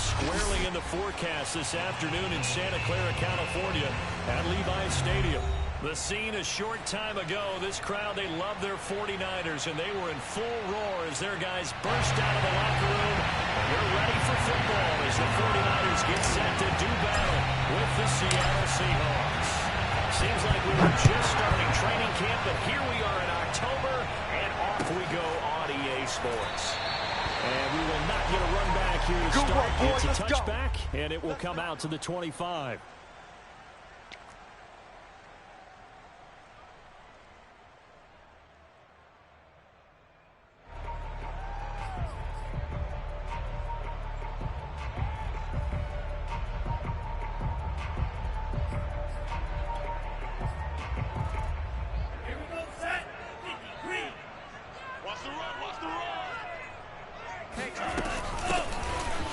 squarely in the forecast this afternoon in Santa Clara, California at Levi's Stadium. The scene a short time ago. This crowd, they love their 49ers, and they were in full roar as their guys burst out of the locker room. And they're ready for football as the 49ers get set to do battle with the Seattle Seahawks. Seems like we were just starting training camp, but here we are in October, and off we go on EA Sports. And we will not get a run back here to start. It's a touchback, and it will come out to the 25.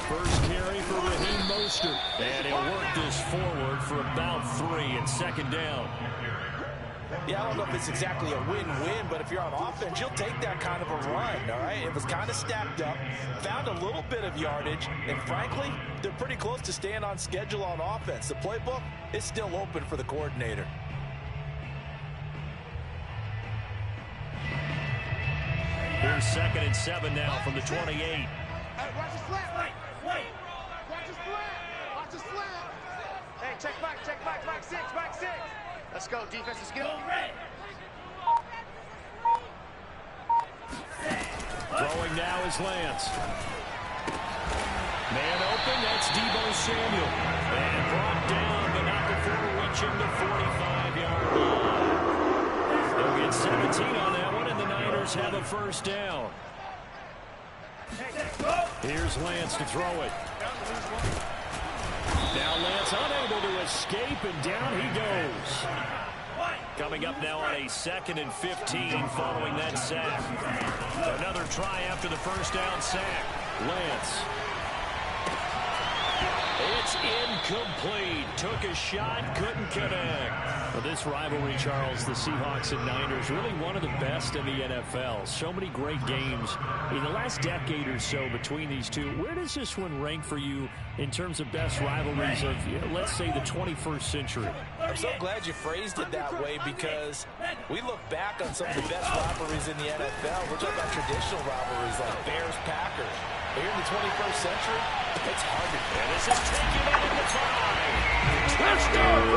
First carry for Raheem Mostert. And he'll work this forward for about 3 and second down. Yeah, I don't know if it's exactly a win-win, but if you're on offense, you'll take that kind of a run, all right? It was kind of stacked up, found a little bit of yardage, and frankly, they're pretty close to staying on schedule on offense. The playbook is still open for the coordinator. Here's 2nd and 7 now from the 28. Hey, watch his slant. Wait. Watch his slant. Watch his slant. Hey, check back 6. Let's go, defensive skill. Throwing now is Lance. Man open, that's Deebo Samuel. And brought down, but not before reaching the 45-yard line. They'll get 17 on that one, and the Niners have a first down. Here's Lance to throw it. Now Lance unable to escape, and down he goes. Coming up now on a 2nd and 15 following that sack. Another try after the first down sack. Lance. It's incomplete. Took a shot, couldn't connect. Well, this rivalry, Charles, the Seahawks and Niners, really one of the best in the NFL. So many great games in the last decade or so between these two. Where does this one rank for you in terms of best rivalries of, let's say, the 21st century? I'm so glad you phrased it that way because we look back on some of the best rivalries in the NFL. We're talking about traditional rivalries like Bears-Packers. But here in the 21st century, it's hard to do. And this is taken in at the time. Touchdown!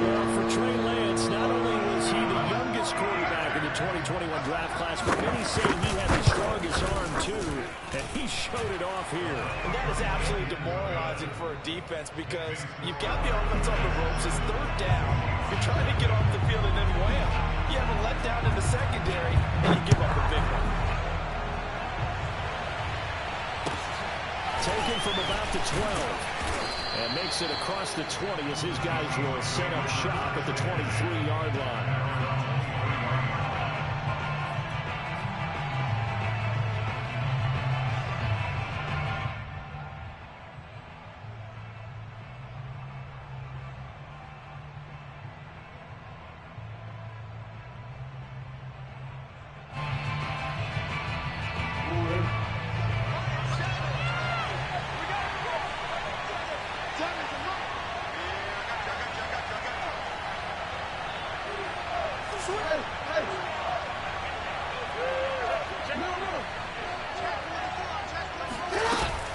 Well, for Trey Lance, not only was he the youngest quarterback in the 2021 draft class, but many say he had the strongest arm, too, and he showed it off here. And that is absolutely demoralizing for a defense because you've got the offense on the ropes. It's 3rd down. You're trying to get off the field, and then wham, you have a letdown in the secondary, and you give up a big one. Taken from about the 12 and makes it across the 20 as his guys will set up shop at the 23-yard line.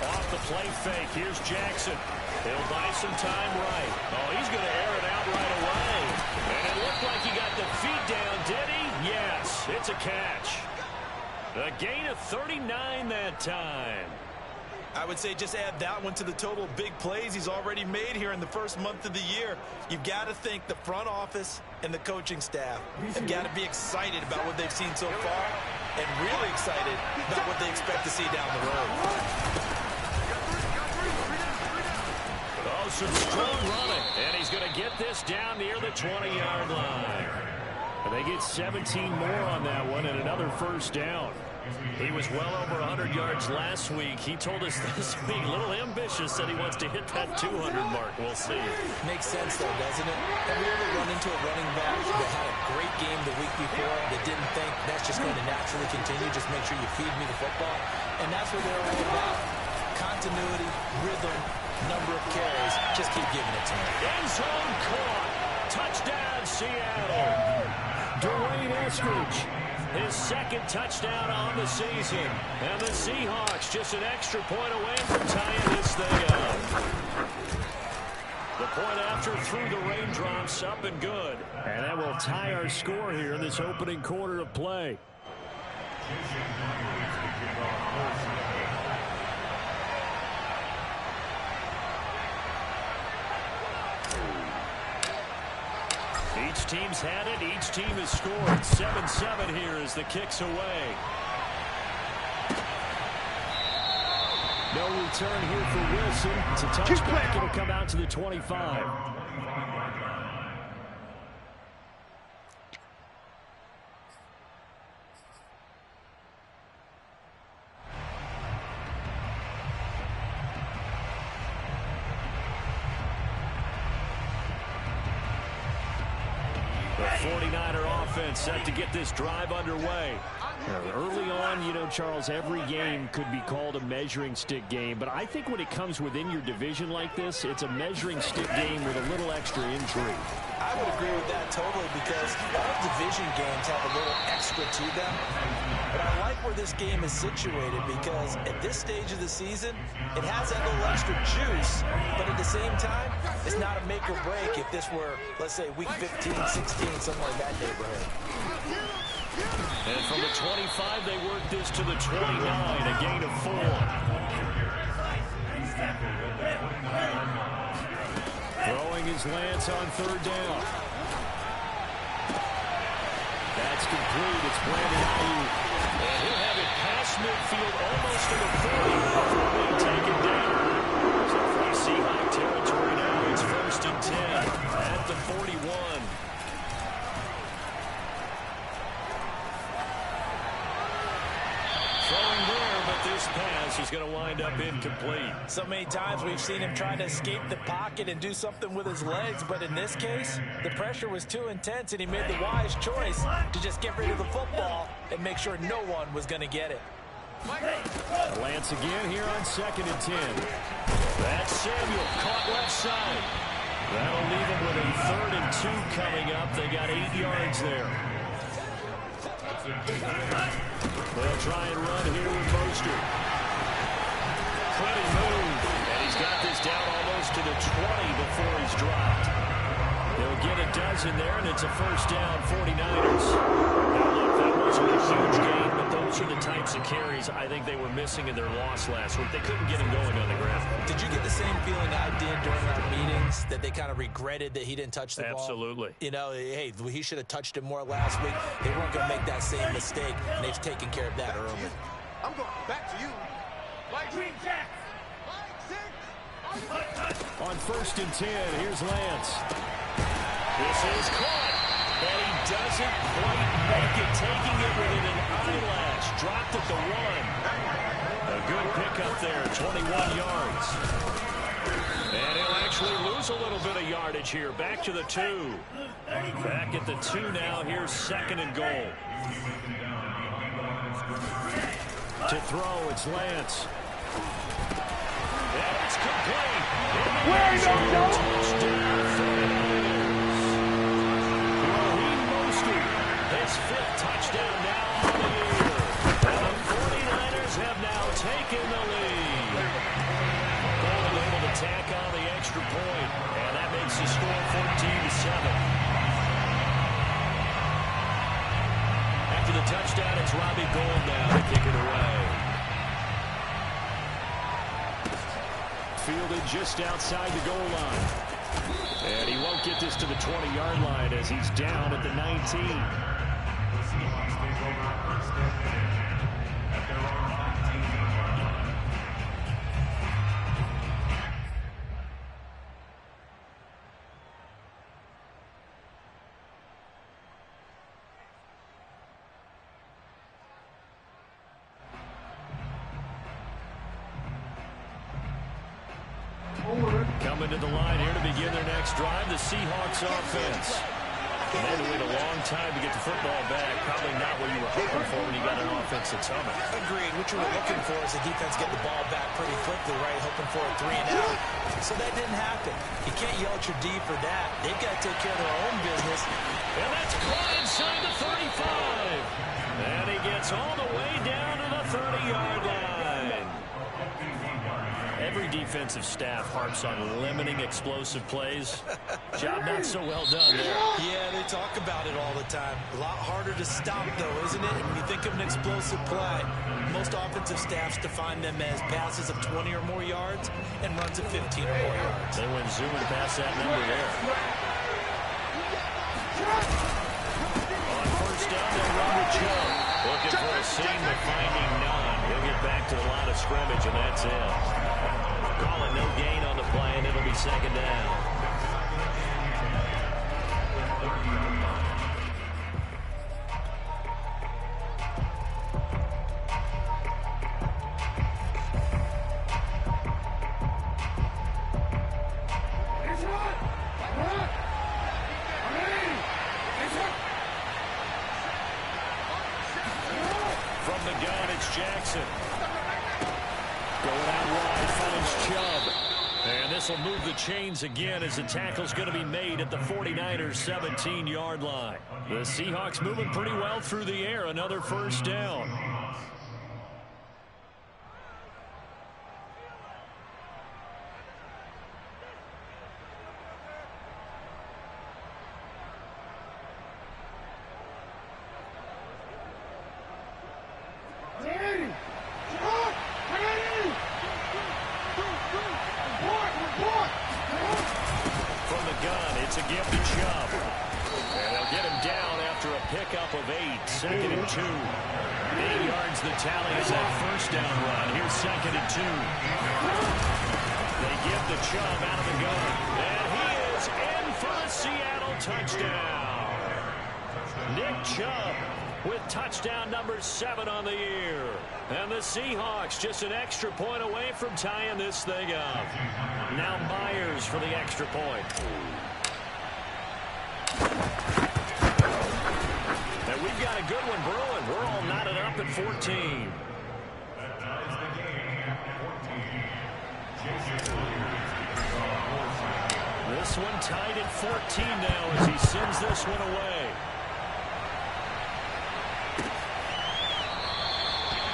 Off the play fake, here's Jackson. He'll buy some time right. Oh, he's going to air it out right away. And it looked like he got the feet down, did he? Yes, it's a catch. A gain of 39 that time. I would say just add that one to the total of big plays he's already made here in the first month of the year. You've got to think the front office and the coaching staff have got to be excited about what they've seen so far and really excited about what they expect to see down the road. Oh, some strong running, and he's going to get this down near the 20-yard line. And they get 17 more on that one and another first down. He was well over 100 yards last week. He told us this week, a little ambitious, said he wants to hit that 200 mark. We'll see. Makes sense, though, doesn't it? Have you ever run into a running back that had a great game the week before that didn't think that's just going to naturally continue, just make sure you feed me the football? And that's what they're all about. continuity, rhythm, number of carries. Just keep giving it to him. End zone caught. Touchdown, Seattle. Dwayne Eskridge, his second touchdown on the season. And the Seahawks just an extra point away from tying this thing up. The point after through the raindrops, up and good. And that will tie our score here in this opening quarter of play. Each team's had it. Each team has scored. 7-7 here as the kick's away. No return here for Wilson. It's a touchback. It'll come out to the 25. The 49er offense set to get this drive underway. Early on, you know, Charles, every game could be called a measuring stick game, but I think when it comes within your division like this, it's a measuring stick game with a little extra intrigue. I would agree with that totally because all division games have a little extra to them. But I like where this game is situated because at this stage of the season, it has that little extra juice, but at the same time, it's not a make or break if this were, let's say, week 15, 16, somewhere in that neighborhood. And from the 25, they work this to the 29, a gain of 4. Throwing his Lance on third down. That's complete. It's Brandon Ayuk. And he'll have it past midfield almost to the 40 before being taken down. So free Seahawk territory now. It's 1st and 10 at the 41. Throwing there, but this pass is going to wind up incomplete. So many times we've seen him trying to escape the pocket and do something with his legs, but in this case, the pressure was too intense and he made the wise choice to just get rid of the football and make sure no one was going to get it. Lance again here on 2nd and 10. That's Samuel caught left side. That'll leave him with a 3rd and 2 coming up. They got 8 yards there. They'll try and run here with Mostert. Pretty move. And he's got this down almost to the 20 before he's dropped. They'll get a dozen there, and it's a 1st down, 49ers. Now, look, that wasn't a huge gain, but those are the types of carries I think they were missing in their loss last week. They couldn't get him going on the ground. Did you get the same feeling I did during our meetings, that they kind of regretted that he didn't touch the ball? Absolutely. You know, hey, he should have touched it more last week. They weren't going to make that same mistake, and they've taken care of that early. I'm going back to you. Like Green Jack. On 1st and 10, here's Lance. This is caught, and he doesn't quite make it, taking it within an eyelash. Dropped at the 1. A good pickup there, 21 yards. And he'll actually lose a little bit of yardage here. Back to the 2. Back at the 2 now. Here's 2nd and goal. To throw, it's Lance. And it's complete. Where you go? Touchdown. His 5th touchdown now on the year. And the 49ers have now taken the lead. Golden able to tack on the extra point, and that makes the score 14-7. After the touchdown, it's Robbie Gould now to kick it away. Fielded just outside the goal line. And he won't get this to the 20-yard line as he's down at the 19. Coming to the line here to begin their next drive, the Seahawks offense. And they had to wait a long time to get the football back. Probably not what you were hoping for when you got an offense that's humming. Agreed. What you were looking for is the defense get the ball back pretty quickly, right? Hoping for a 3-and-out. So that didn't happen. You can't yell at your D for that. They've got to take care of their own business. And that's caught inside the 35. And he gets all the way down to the 30-yard line. Every defensive staff harps on limiting explosive plays. Job not so well done there. Yeah, they talk about it all the time. A lot harder to stop, though, isn't it? When you think of an explosive play, most offensive staffs define them as passes of 20 or more yards and runs of 15 or more yards. They went zooming past that number there. On first down, they'll run with Chubb. Looking for a seam, but finding none. He'll get back to the line of scrimmage, and that's it. Call it no gain on the play, and it'll be second down. From the gun, it's Jackson. Going out wide, finds Chubb. And this will move the chains again as the tackle's going to be made at the 49ers' 17-yard line. The Seahawks moving pretty well through the air. Another first down. It's a give to Chubb. And they'll get him down after a pickup of 8. Second and 2. 8 yards the tally is that first down run. Here's second and 2. They give the Chubb out of the gun. And he is in for the Seattle touchdown. Nick Chubb with touchdown number 7 on the year. And the Seahawks just an extra point away from tying this thing up. Now Myers for the extra point. And we've got a good one brewing. We're all knotted up at 14. This one tied at 14 now as he sends this one away.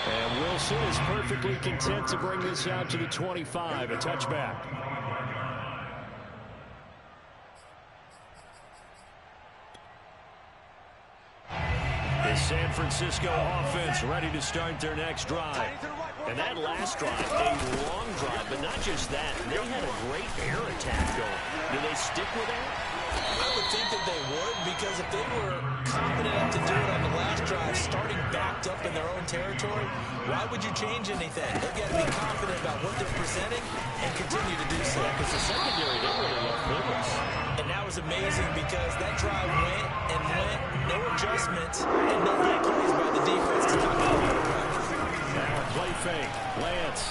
And Wilson is perfectly content to bring this out to the 25, a touchback. The San Francisco offense ready to start their next drive. And that last drive, a long drive, but not just that. They had a great air attack going. Do they stick with that? I would think that they would, because if they were confident enough to do it on the last drive, starting backed up in their own territory, why would you change anything? They've got to be confident about what they're presenting and continue to do so. Because the secondary didn't really look clueless. And that was amazing because that drive went and went, no adjustments, and no big plays by the defense to come out of the pressure. Now a play fake. Lance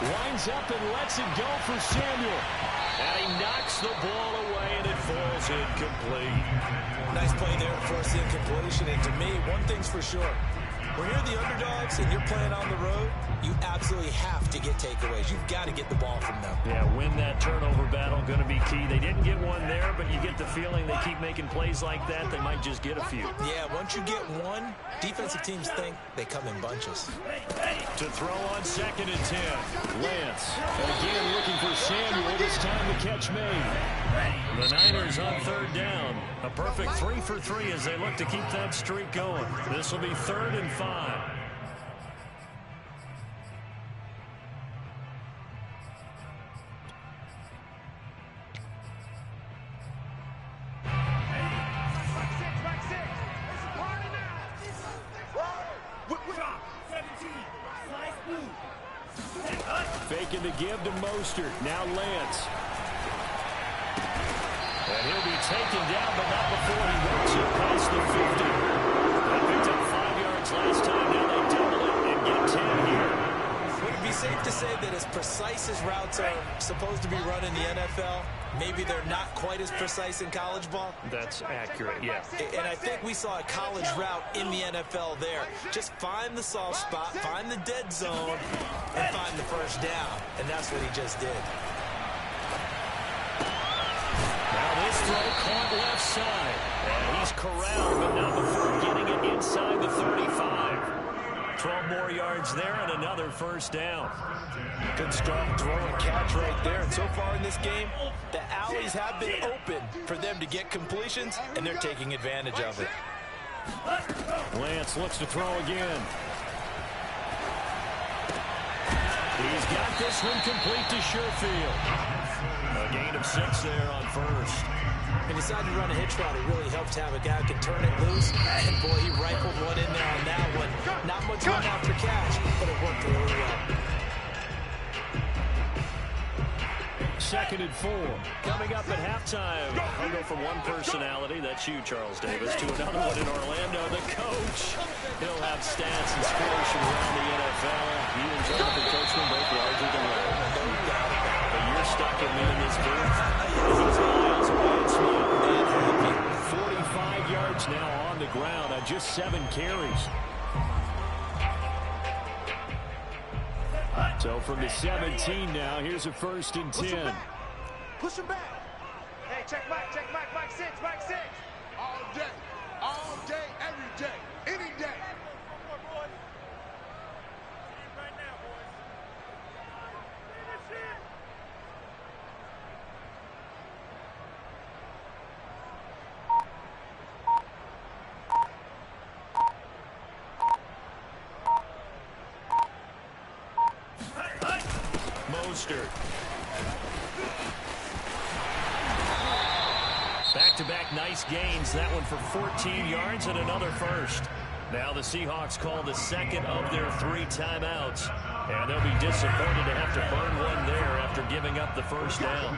winds up and lets it go for Samuel. And he knocks the ball away, and it falls incomplete. Nice play there to force the incompletion. And to me, one thing's for sure. When you're the underdogs and you're playing on the road, you absolutely have to get takeaways. You've got to get the ball from them. Yeah, win that turnover battle, going to be key. They didn't get one there, but you get the feeling they keep making plays like that, they might just get a few. Yeah, once you get one, defensive teams think they come in bunches. To throw on second and 10, Lance. And again, looking for Samuel, this time the catch made. The Niners on third down. A perfect 3 for 3 as they look to keep that streak going. This will be 3rd and 5. Faking to give to Mostert. Now Lance. And he'll be taken down, but not before he works it past the 50. They picked up 5 yards last time. Now they double it and get 10 here. Would it be safe to say that as precise as routes are supposed to be run in the NFL, maybe they're not quite as precise in college ball? That's accurate, yeah. And I think we saw a college route in the NFL there. Just find the soft spot, find the dead zone, and find the first down. And that's what he just did. Now this throw caught left side. And he's corralled, but not before getting it inside the 35. 12 more yards there and another first down. Good strong throw and catch right there. And so far in this game, the alleys have been open for them to get completions, and they're taking advantage of it. Lance looks to throw again. He's got this one complete to Sherfield. A gain of 6 there on first. And decided to run a hitch route. It really helps to have a guy who can turn it loose. And boy, he rifled one in there on that one. Not much run after catch, but it worked really well. 2nd and 4. Coming up at halftime. I'll go from one personality, that's you, Charles Davis, to another one in Orlando. The coach. He'll have stats and scores from around the NFL. He and Jonathan Coachman both larger than life. But you're stuck in me in this booth. He's miles away and smiling. 45 yards now on the ground on just 7 carries. So from the 17 now, here's a 1st and 10. Push him back. Hey, check back, back 6, back 6. All day, every day, any day. Right now, boys. Mostert. Back-to-back nice gains. That one for 14 yards and another first. Now the Seahawks call the 2nd of their 3 timeouts. And they'll be disappointed to have to burn one there after giving up the first down.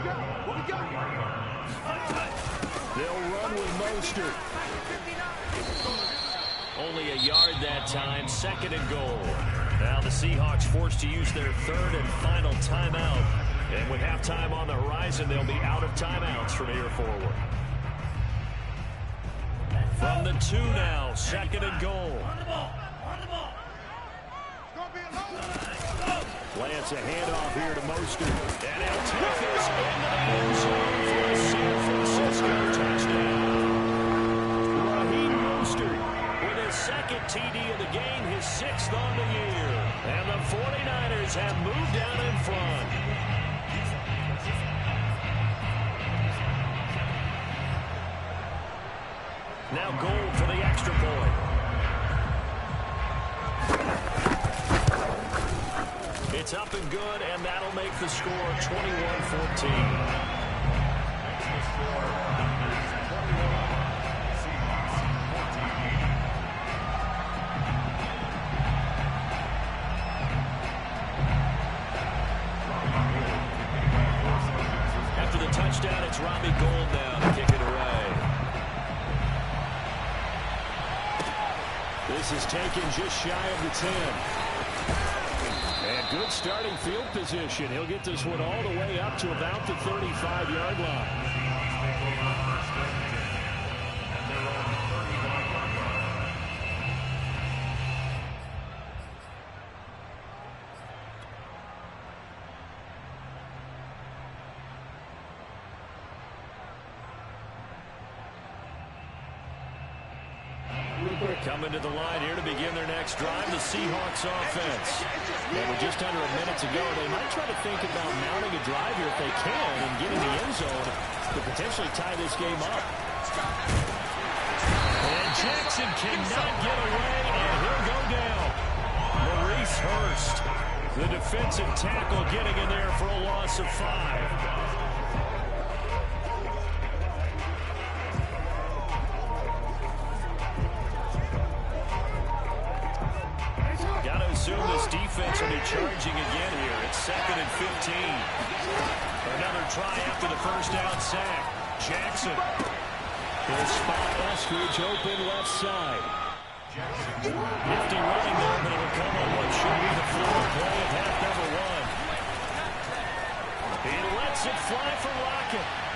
They'll run with Mostert. Only a yard that time. 2nd and goal. Now the Seahawks forced to use their 3rd and final timeout. And with halftime on the horizon, they'll be out of timeouts from here forward. From the 2 now, 2nd and goal. Lance a handoff here to Mostert. And he'll take this into the end zone for a San Francisco touchdown. Raheem Mostert with his 2nd TD of the game, his 6th on the year. And the 49ers have moved down in front. Now goal for the extra point. It's up and good, and that'll make the score 21-14. After the touchdown, it's Robbie Gould now to kick it away. This is taken just shy of the 10. And good starting field position. He'll get this one all the way up to about the 35-yard line. Coming to the line here to begin their next drive, the Seahawks offense. And with just under a minute to go, they might try to think about mounting a drive here if they can and getting the end zone to potentially tie this game up. And Jackson cannot get away, and he'll go down. Maurice Hurst, the defensive tackle, getting in there for a loss of 5. Assume this defense will be charging again here. It's 2nd and 15. Another try after the first down sack. Jackson will spot Eskridge open left side. Nifty running there, but it'll come on what should be the floor play of half number 1. He lets it fly for Lockett.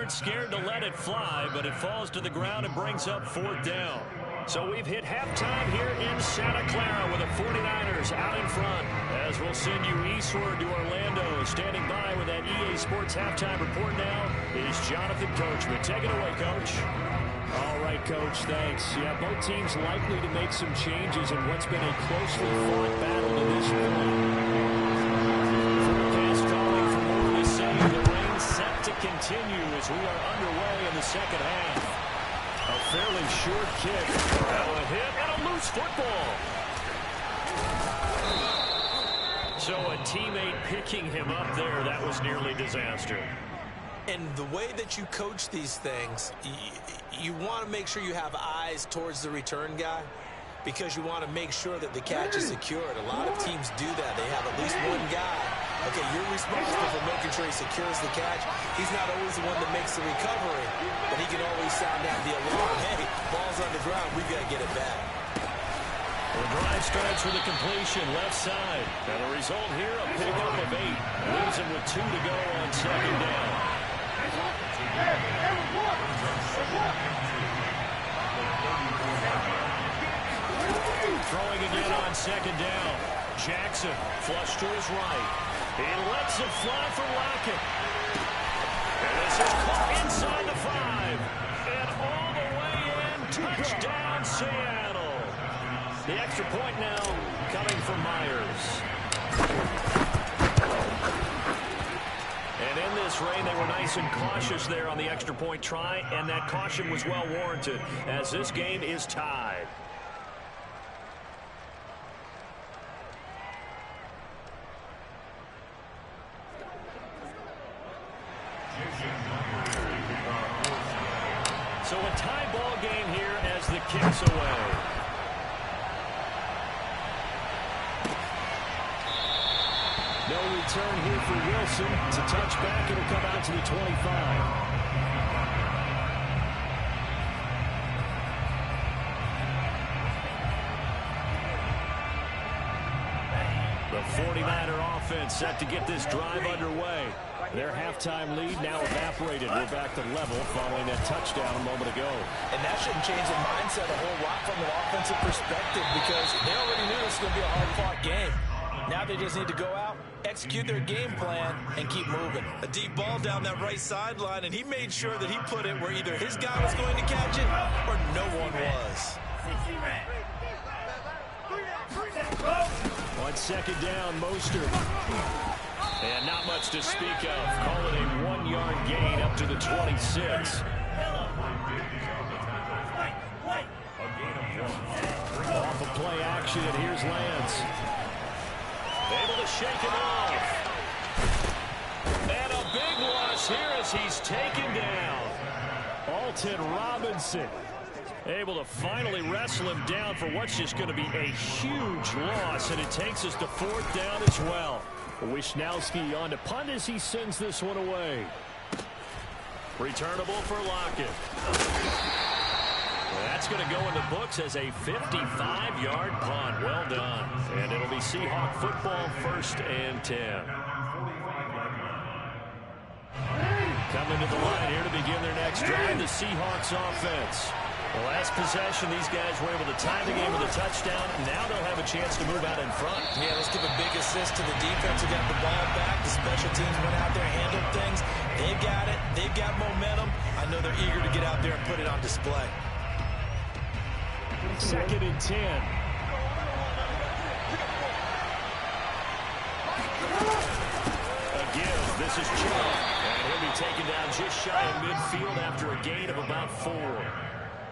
weren't scared to let it fly, but it falls to the ground and brings up 4th down. So we've hit halftime here in Santa Clara with the 49ers out in front. As we'll send you eastward to Orlando. Standing by with that EA Sports halftime report now is Jonathan Coachman. Take it away, Coach. All right, Coach, thanks. Yeah, both teams likely to make some changes in what's been a closely fought battle to this point. Forecast calling for more of the same. The rain set to continue as we are underway in the second half. A fairly short kick. A hit and a loose football. So a teammate picking him up there, that was nearly disaster. And the way that you coach these things, you want to make sure you have eyes towards the return guy because you want to make sure that the catch is secured. A lot of teams do that. They have at least one guy. Okay, you're responsible for making sure he secures the catch. He's not always the one that makes the recovery, but he can always sound out the alarm. Hey, ball's on the ground. We've got to get it back. The drive starts with a completion left side. And the result here, a pickup of 8. Leaves him with 2 to go on 2nd down. Throwing again on 2nd down. Jackson flush to his right. He lets it fly for Lockett. And this is caught inside the 5. And all the way in. Touchdown, Seattle. The extra point now coming from Myers. And in this rain, they were nice and cautious there on the extra point try, and that caution was well warranted as this game is tied. So a tie ball game here as the kick's away. No return here for Wilson. To touch back, it'll come out to the 25. The 49er offense set to get this drive underway. Their halftime lead now evaporated. We're back to level following that touchdown a moment ago. And that shouldn't change the mindset a whole lot from an offensive perspective because they already knew this was going to be a hard-fought game. Now they just need to go out, execute their game plan, and keep moving. A deep ball down that right sideline, and he made sure that he put it where either his guy was going to catch it or no one was. On 2nd down, Mostert. And not much to speak of. Call it a 1-yard gain up to the 26. Off of play action, and here's Lance. Able to shake him off. And a big loss here as he's taken down. Alton Robinson able to finally wrestle him down for what's just going to be a huge loss, and it takes us to 4th down as well. Wisnowski on to punt as he sends this one away. Returnable for Lockett. That's going to go in the books as a 55-yard punt. Well done. And it'll be Seahawk football, 1st and 10. Coming to the line here to begin their next drive, the Seahawks offense. The last possession, these guys were able to tie the game with a touchdown. Now they'll have a chance to move out in front. Yeah, let's give a big assist to the defense who got the ball back. The special teams went out there, handled things. They've got it. They've got momentum. I know they're eager to get out there and put it on display. 2nd and 10. A give. This is Chubb. And he'll be taken down just shy of midfield after a gain of about 4.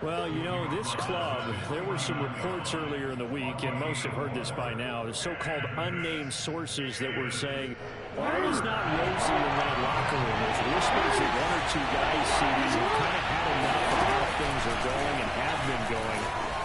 Well, you know, this club, there were some reports earlier in the week, and most have heard this by now, the so-called unnamed sources that were saying, all is not rosy in that locker room. There's whispers of 1 or 2 guys seating who kind of had enough of how things are going and have been going.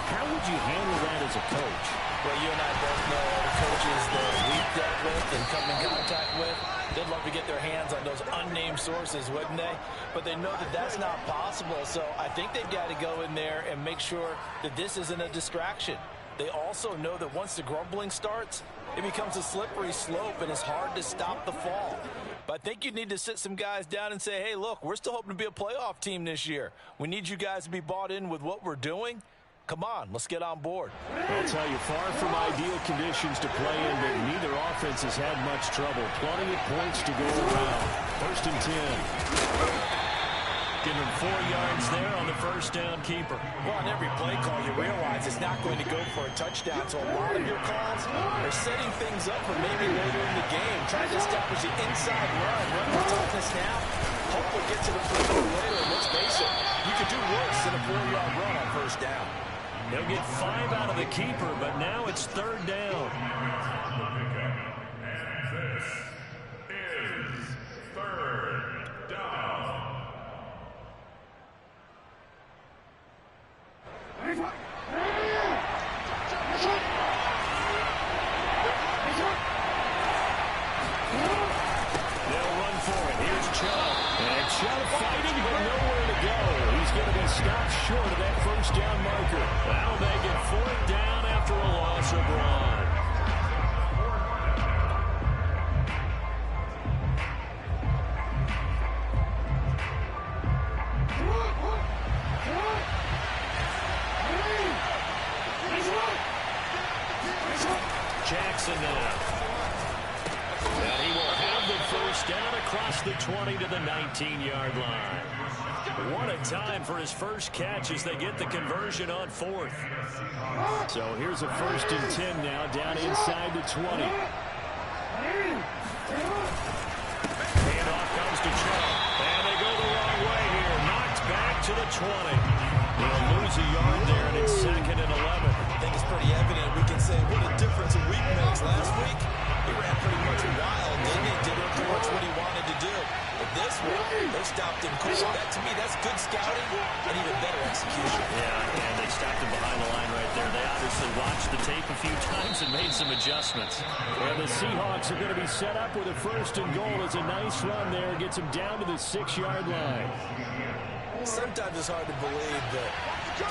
How would you handle that as a coach? Well, you and I both know all the coaches that we've dealt with and come in contact with. They'd love to get their hands on those unnamed sources, wouldn't they? But they know that that's not possible, so I think they've got to go in there and make sure that this isn't a distraction. They also know that once the grumbling starts, it becomes a slippery slope and it's hard to stop the fall. But I think you need to sit some guys down and say, hey, look, we're still hoping to be a playoff team this year. We need you guys to be bought in with what we're doing. Come on, let's get on board. I'll tell you, far from ideal conditions to play in, but neither offense has had much trouble. Plenty of points to go around. 1st and 10. Give him 4 yards there on the first down keeper. Well, on every play call, you realize it's not going to go for a touchdown. So a lot of your calls are setting things up for maybe later in the game, trying to establish the inside run the toughness now. Hope we'll get to the perimeter later. And let's face it, you could do worse than a 4-yard run on first down. They'll get 5 out of the keeper, but now it's 3rd down. This is 3rd down. They'll run for it. Here's Chubb. And Chubb fighting, but nowhere to go. He's going to be stopped short of that first down marker. That'll make it 4th down after a loss of 1. Jackson now. And he will have the first down across the 20 to the 19-yard line. What a time for his first catch as they get the conversion on 4th. So here's a 1st and 10 now, down inside the 20. Handoff comes to Chubb. And they go the wrong way here. Knocked back to the 20. They'll lose a yard there, and it's 2nd and 11. I think it's pretty evident. We can say what a difference a week makes. Last week, he ran pretty much wild. They did pretty much what he wanted to do. But this one, they stopped him cool. That, to me, that's good scouting and even better execution. Yeah, and they stopped him behind the line right there. They obviously watched the tape a few times and made some adjustments. Well, the Seahawks are going to be set up with a 1st and goal. It's a nice run there. Gets him down to the 6-yard line. Sometimes it's hard to believe, but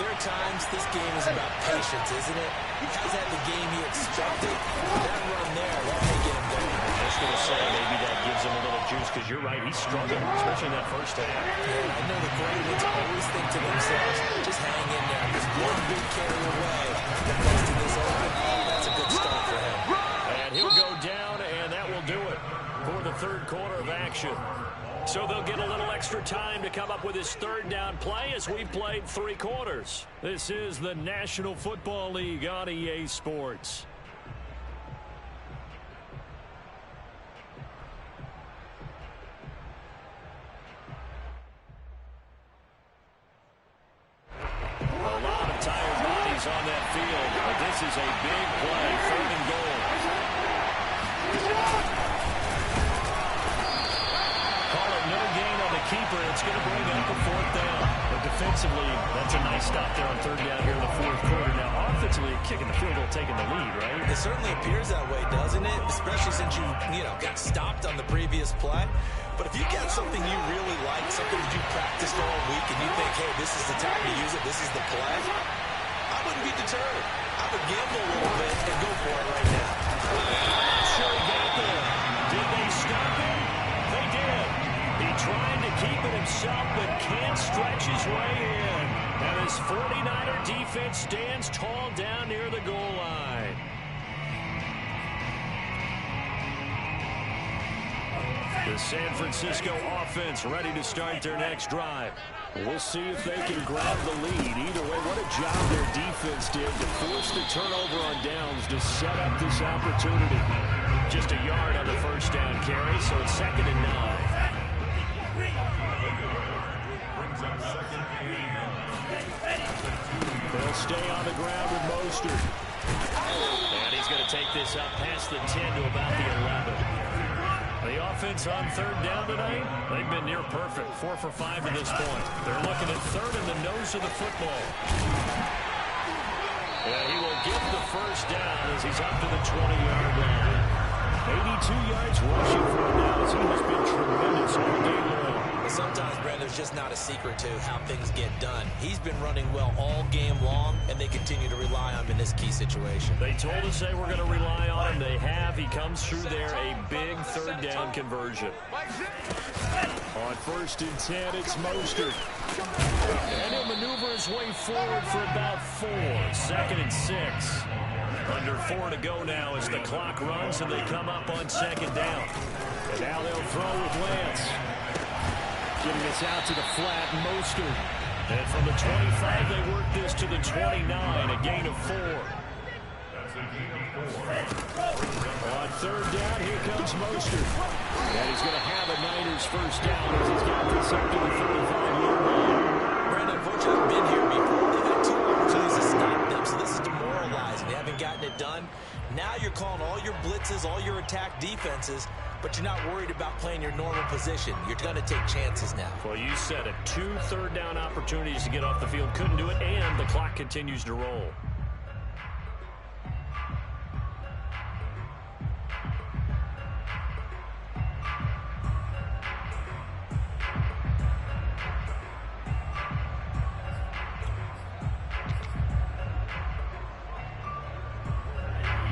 there are times this game is about patience, isn't it? He's had the game he expected. That run there, that may get him going. I was going to say, maybe that gives him a little juice, because you're right, he's struggling, especially in that first half. Yeah, I know the great ones always think to themselves, just hang in there. Just one big carry away. The best in this open, that's a good start for him. And he'll go down, and that will do it for the 3rd quarter of action. So they'll get a little extra time to come up with his 3rd down play as we've played 3 quarters. This is the National Football League on EA Sports. A lot of tired bodies on that field, but this is a big play, 3rd and goal. Keeper, it's going to bring up a 4th down. But defensively, that's a nice stop there on 3rd down here in the 4th quarter. Now, offensively, kicking the field goal, taking the lead, right? It certainly appears that way, doesn't it? Especially since you got stopped on the previous play. But if you got something you really like, something that you practiced all week, and you think, hey, this is the time to use it, this is the play, I wouldn't be deterred. I would gamble a little bit and go for it right now. I'm not sure he got there. Did they stop him? They did. He tried to keep it himself, but can't stretch his way in. And his 49er defense stands tall down near the goal line. The San Francisco offense ready to start their next drive. We'll see if they can grab the lead. Either way, what a job their defense did to force the turnover on downs to set up this opportunity. Just a yard on the first down carry, so it's 2nd and 9. They'll stay on the ground with Mostert. And he's going to take this up past the 10 to about the 11. The offense on 3rd down tonight, they've been near perfect. 4 for 5 to this point. They're looking at 3rd in the nose of the football. And he will get the first down as he's up to the 20-yard line. 82 yards rushing for him now as he has been tremendous all day long. Sometimes, Brad, there's just not a secret to how things get done. He's been running well all game long, and they continue to rely on him in this key situation. They told us they were going to rely on him. They have. He comes through there, a big third down conversion. On 1st and 10, it's Mostert. And he'll maneuver his way forward for about 4. 2nd and 6. Under 4 to go now as the clock runs and they come up on 2nd down. And now they'll throw with Lance. Getting this out to the flat, Mostert. And from the 25, they work this to the 29, a gain of 4. On 3rd down, here comes Mostert. And he's going to have a Niners first down as he's got this up to the 35-yard line. Brandon, unfortunately, I've been here before. They've had 2 opportunities to stop them, so this is demoralizing. They haven't gotten it done. Now you're calling all your blitzes, all your attack defenses, but you're not worried about playing your normal position. You're going to take chances now. Well, you said it. 2 third down opportunities to get off the field. Couldn't do it, and the clock continues to roll.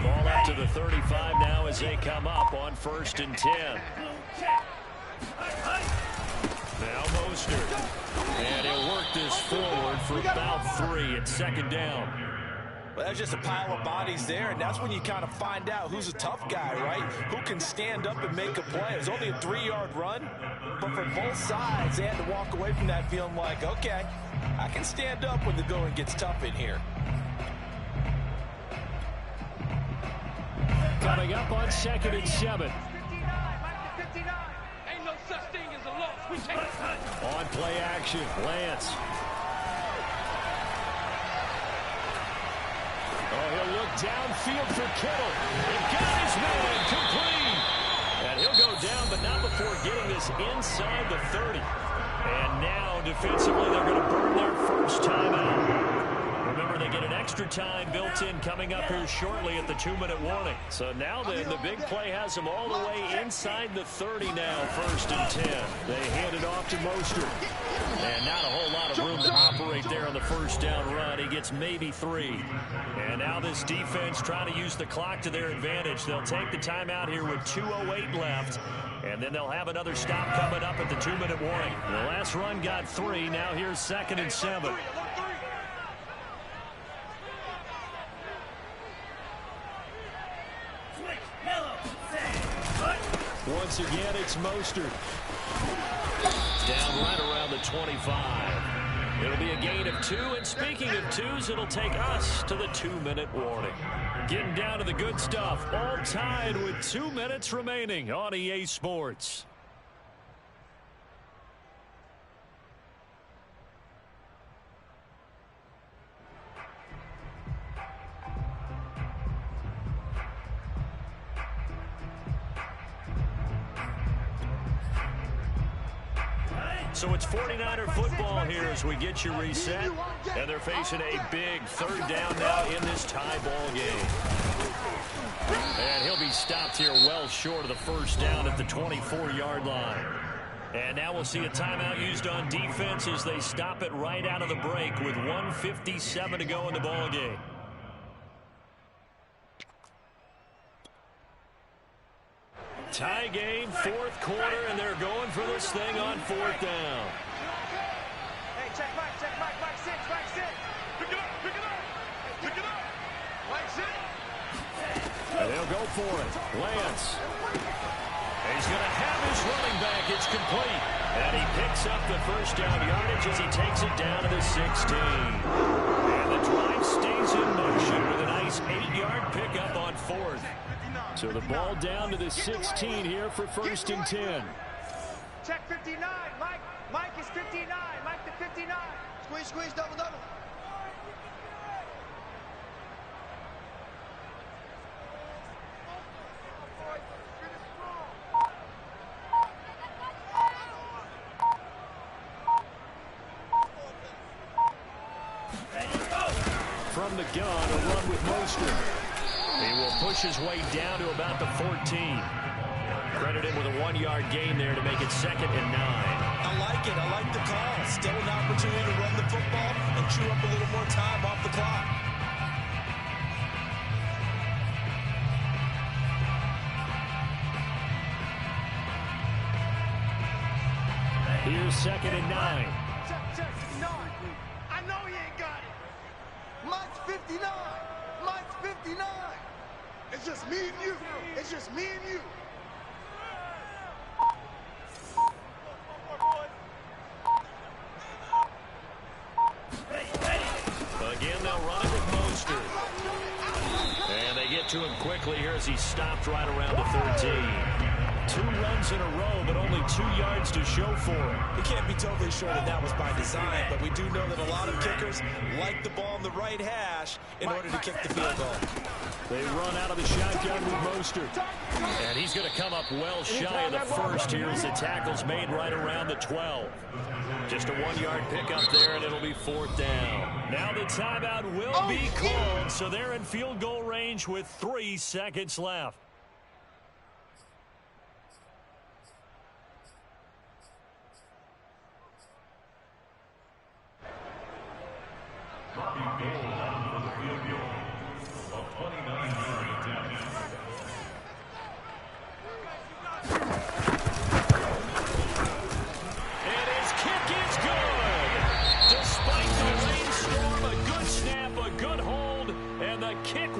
Ball up to the 35 now as they come up on 1st and 10. Now Mostert. And he'll work this forward for about 3 at 2nd down. Well, that's just a pile of bodies there, and that's when you kind of find out who's a tough guy, right? Who can stand up and make a play. It was only a 3-yard run, but for both sides, they had to walk away from that feeling like, okay, I can stand up when the going gets tough in here. Coming up on 2nd and 7. Ain't no such thing as a loss. We take it. On play action, Lance. Oh, he'll look downfield for Kittle. He got his man complete. And he'll go down, but not before getting this inside the 30. And now, defensively, they're going to burn their first timeout. Remember, they get an extra time built in coming up here shortly at the 2-minute warning. So now then, the big play has them all the way inside the 30 now, 1st and 10. They hand it off to Mostert. And not a whole lot of room to operate there on the first down run. He gets maybe 3. And now this defense trying to use the clock to their advantage. They'll take the timeout here with 2:08 left. And then they'll have another stop coming up at the 2-minute warning. The last run got 3. Now here's 2nd and 7. Once again, it's Mostert. Down right around the 25. It'll be a gain of 2, and speaking of 2s, it'll take us to the 2-minute warning. Getting down to the good stuff, all tied with 2 minutes remaining on EA Sports. So it's 49er football here as we get you reset. And they're facing a big 3rd down now in this tie ball game. And he'll be stopped here well short of the first down at the 24-yard line. And now we'll see a timeout used on defense as they stop it right out of the break with 1:57 to go in the ball game. Tie game, 4th quarter, and they're going for this thing on 4th down. Hey, check Mike, Mike 6, Mike 6. Pick it up, pick it up, pick it up. Mike 6. And they'll go for it. Lance. And he's going to have his running back. It's complete. And he picks up the first down yardage as he takes it down to the 16. And the drive stays in motion with a nice 8-yard pickup on 4th. So the ball down to the 16 here for 1st and 10. Check 59. Mike is 59. Mike to 59. Squeeze, double. From the gun, a run with Mostert. He will push his way down to about the 14. Credit him with a 1-yard gain there to make it 2nd and 9. I like it. I like the call. Still an opportunity to run the football and chew up a little more time off the clock. is 2nd and 9. Check, 9. I know he ain't got it. Mike's 59. Mike's 59. It's just me and you. It's just me and you. Again, they'll run it with Mostert. And they get to him quickly here as he stopped right around the 13. 2 runs in a row, but only 2 yards to show for it. We can't be totally sure that that was by design, but we do know that a lot of kickers like the ball on the right hash in order to kick the field goal. They run out of the shotgun with Mostert. And he's going to come up well shy of the first here as the tackle's made right around the 12. Just a 1-yard pickup there, and it'll be 4th down. Now the timeout will be called, so they're in field goal range with 3 seconds left.